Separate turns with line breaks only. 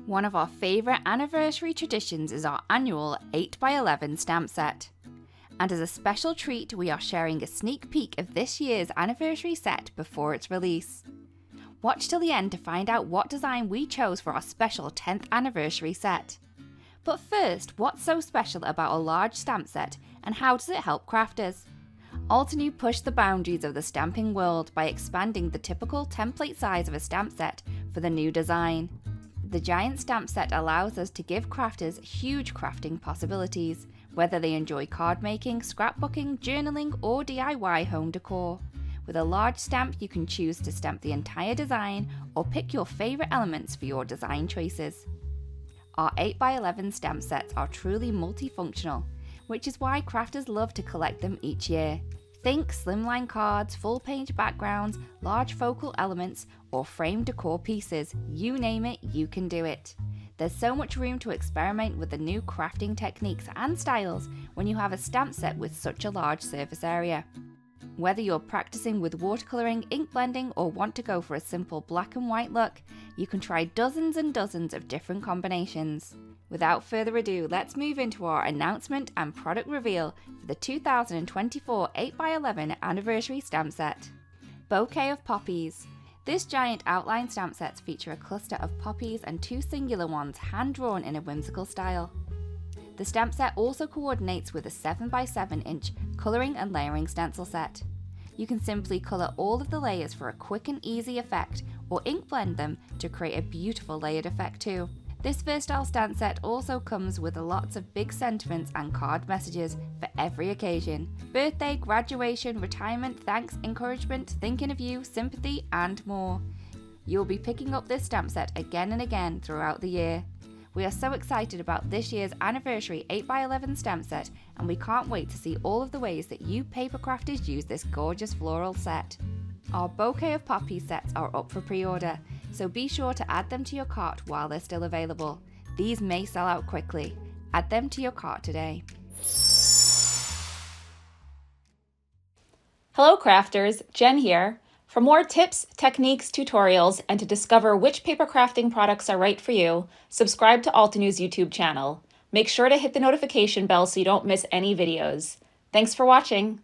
One of our favourite anniversary traditions is our annual 8x11 stamp set. And as a special treat, we are sharing a sneak peek of this year's anniversary set before its release. Watch till the end to find out what design we chose for our special 10th anniversary set. But first, what's so special about a large stamp set and how does it help crafters? Altenew pushed the boundaries of the stamping world by expanding the typical template size of a stamp set for the new design. The giant stamp set allows us to give crafters huge crafting possibilities, whether they enjoy card making, scrapbooking, journaling, or DIY home decor. With a large stamp, you can choose to stamp the entire design or pick your favourite elements for your design choices. Our 8x11 stamp sets are truly multifunctional, which is why crafters love to collect them each year. Think slimline cards, full-page backgrounds, large focal elements, or framed decor pieces. You name it, you can do it. There's so much room to experiment with the new crafting techniques and styles when you have a stamp set with such a large surface area. Whether you're practicing with watercolouring, ink blending, or want to go for a simple black and white look, you can try dozens and dozens of different combinations. Without further ado, let's move into our announcement and product reveal for the 2024 8x11 anniversary stamp set. Bouquet of Poppies. This giant outline stamp sets feature a cluster of poppies and two singular ones hand-drawn in a whimsical style. The stamp set also coordinates with a 7x7 inch colouring and layering stencil set. You can simply colour all of the layers for a quick and easy effect, or ink blend them to create a beautiful layered effect too. This versatile stamp set also comes with lots of big sentiments and card messages for every occasion. Birthday, graduation, retirement, thanks, encouragement, thinking of you, sympathy, and more. You'll be picking up this stamp set again and again throughout the year. We are so excited about this year's anniversary 8x11 stamp set, and we can't wait to see all of the ways that you paper crafters use this gorgeous floral set. Our Bouquet of Poppies sets are up for pre-order, so be sure to add them to your cart while they're still available. These may sell out quickly. Add them to your cart today.
Hello crafters, Jen here. For more tips, techniques, tutorials, and to discover which paper crafting products are right for you, subscribe to Altenew's YouTube channel. Make sure to hit the notification bell so you don't miss any videos. Thanks for watching.